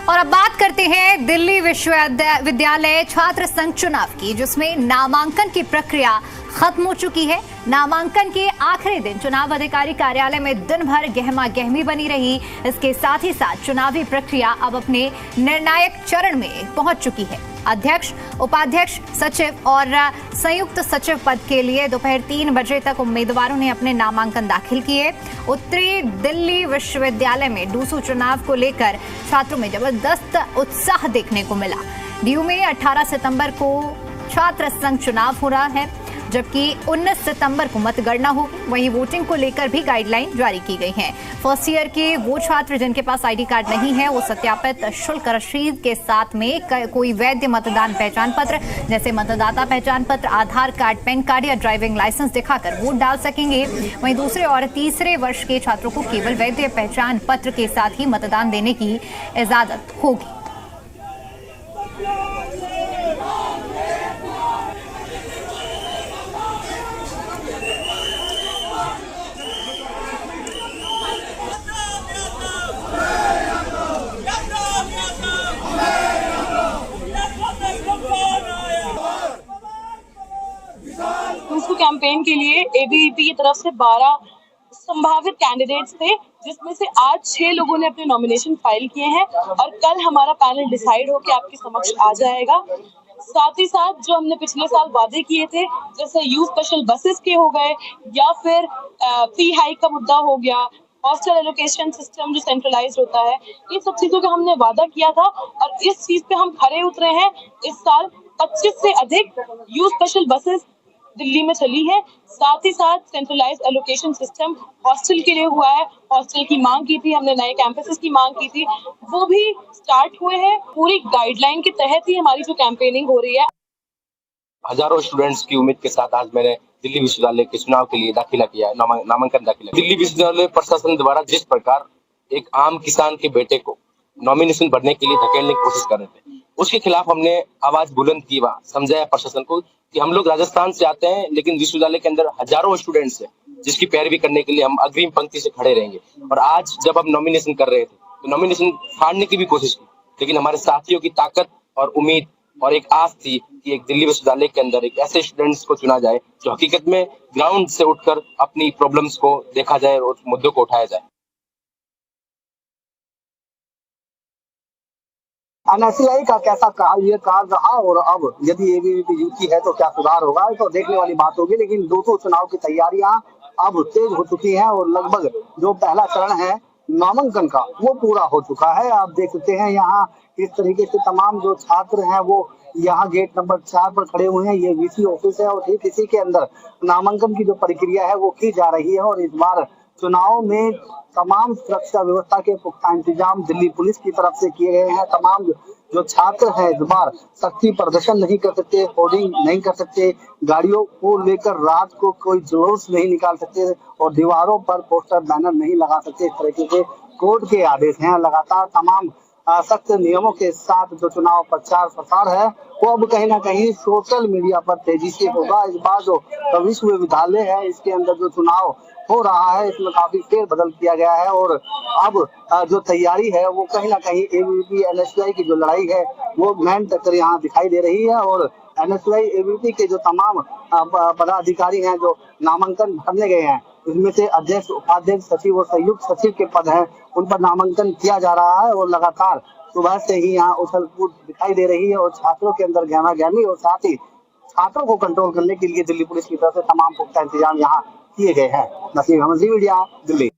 और अब बात करते हैं दिल्ली विश्वविद्यालय छात्र संघ चुनाव की, जिसमें नामांकन की प्रक्रिया खत्म हो चुकी है। नामांकन के आखिरी दिन चुनाव अधिकारी कार्यालय में दिन भर गहमा गहमी बनी रही। इसके साथ ही साथ चुनावी प्रक्रिया अब अपने निर्णायक चरण में पहुंच चुकी है। अध्यक्ष, उपाध्यक्ष, सचिव और संयुक्त सचिव पद के लिए दोपहर 3 बजे तक उम्मीदवारों ने अपने नामांकन दाखिल किए। उत्तरी दिल्ली विश्वविद्यालय में डूसू चुनाव को लेकर छात्रों में जबरदस्त उत्साह देखने को मिला। डीयू में 18 सितंबर को छात्र संघ चुनाव हो रहा है, जबकि 19 सितंबर को मतगणना होगी। वहीं वोटिंग को लेकर भी गाइडलाइन जारी की गई हैं। फर्स्ट ईयर के वो छात्र जिनके पास आईडी कार्ड नहीं है, वो सत्यापित शुल्क रसीद के साथ में कोई वैध मतदान पहचान पत्र जैसे मतदाता पहचान पत्र, आधार कार्ड, पैन कार्ड या ड्राइविंग लाइसेंस दिखाकर वोट डाल सकेंगे। वहीं दूसरे और तीसरे वर्ष के छात्रों को केवल वैध पहचान पत्र के साथ ही मतदान देने की इजाजत होगी। डूसू कैंपेन के लिए एबीवीपी की तरफ से 12 संभावित कैंडिडेट्स थे, जिसमें से आज 6 लोगों ने अपने नॉमिनेशन फाइल किए हैं और कल हमारा पैनल डिसाइड होकर आपके समक्ष आ जाएगा। साथ ही साथ जो हमने पिछले साल वादे किए थे, जैसे यूथ स्पेशल बसेस के हो गए या फिर फी हाइक का मुद्दा हो गया, हॉस्टल एलोकेशन सिस्टम जो सेंट्रलाइज्ड होता है, इन सब चीजों का हमने वादा किया था और इस चीज पे हम खरे उतरे हैं। इस साल 25 से अधिक यूथ स्पेशल बसेस दिल्ली में चली है। साथ ही साथ सेंट्रलाइज्ड एलोकेशन सिस्टम हॉस्टल के लिए हुआ है। हॉस्टल की मांग की थी हमने, नए कैंपसेस की मांग की थी, वो भी स्टार्ट हुए हैं। पूरी गाइडलाइन के तहत ही हमारी जो कैंपेनिंग हो रही है। हजारों स्टूडेंट्स की उम्मीद के साथ आज मैंने दिल्ली विश्वविद्यालय के चुनाव के लिए दाखिला किया है, नामांकन दाखिला। दिल्ली विश्वविद्यालय प्रशासन द्वारा जिस प्रकार एक आम किसान के बेटे को नॉमिनेशन भरने के लिए धकेलने की कोशिश कर रहे थे, उसके खिलाफ हमने आवाज बुलंद की, समझाया प्रशासन को कि हम लोग राजस्थान से आते हैं, लेकिन विश्वविद्यालय के अंदर हजारों स्टूडेंट्स हैं जिसकी पैरवी करने के लिए हम अग्रिम पंक्ति से खड़े रहेंगे। और आज जब हम नॉमिनेशन कर रहे थे तो नॉमिनेशन फाड़ने की भी कोशिश की, लेकिन हमारे साथियों की ताकत और उम्मीद और एक आस थी कि एक दिल्ली विश्वविद्यालय के अंदर एक ऐसे स्टूडेंट्स को चुना जाए जो हकीकत में ग्राउंड से उठकर अपनी प्रॉब्लम्स को देखा जाए और मुद्दों को उठाया जाए। एनएसयूआई का कैसा ये कार्य रहा और अब यदि एबीवीपी जीतती है तो क्या सुधार होगा, तो देखने वाली बात होगी। लेकिन 200 चुनाव की तैयारियां अब तेज हो चुकी हैं और लगभग जो पहला चरण है नामांकन का वो पूरा हो चुका है। आप देख सकते हैं यहाँ इस तरीके से तमाम जो छात्र हैं वो यहाँ गेट नंबर 4 पर खड़े हुए हैं। ये वीसी ऑफिस है और ठीक इसी के अंदर नामांकन की जो प्रक्रिया है वो की जा रही है। और इस बार चुनाव में तमाम सुरक्षा व्यवस्था के पुख्ता इंतजाम दिल्ली पुलिस की तरफ से किए गए हैं। तमाम जो छात्र हैं इस बार शक्ति प्रदर्शन नहीं कर सकते, होर्डिंग नहीं कर सकते, गाड़ियों को लेकर रात को कोई जुलूस नहीं निकाल सकते और दीवारों पर पोस्टर बैनर नहीं लगा सकते। इस तरीके से कोर्ट के आदेश हैं। लगातार तमाम सख्त नियमों के साथ जो चुनाव प्रचार प्रसार है वो अब कहीं ना कहीं सोशल मीडिया पर तेजी से होगा। इस बार जो विश्वविद्यालय है इसके अंदर जो चुनाव हो रहा है इसमें काफी फेर बदल किया गया है और अब जो तैयारी है वो कहीं ना कहीं एबीवीपी एनएसयूआई की जो लड़ाई है वो मैन टक्कर यहाँ दिखाई दे रही है। और एनएसयूआई एबीवीपी के जो तमाम पदाधिकारी हैं जो नामांकन भरने गए हैं, इसमें से अध्यक्ष, उपाध्यक्ष, सचिव और संयुक्त सचिव के पद हैं, उन पर नामांकन किया जा रहा है। और लगातार सुबह से ही यहाँ उछल कूद दिखाई दे रही है और छात्रों के अंदर गहमा गहमी और साथ ही छात्रों को कंट्रोल करने के लिए दिल्ली पुलिस की तरफ से तमाम पुख्ता इंतजाम यहाँ किए गए हैं। नसीम अहमद, मीडिया, दिल्ली।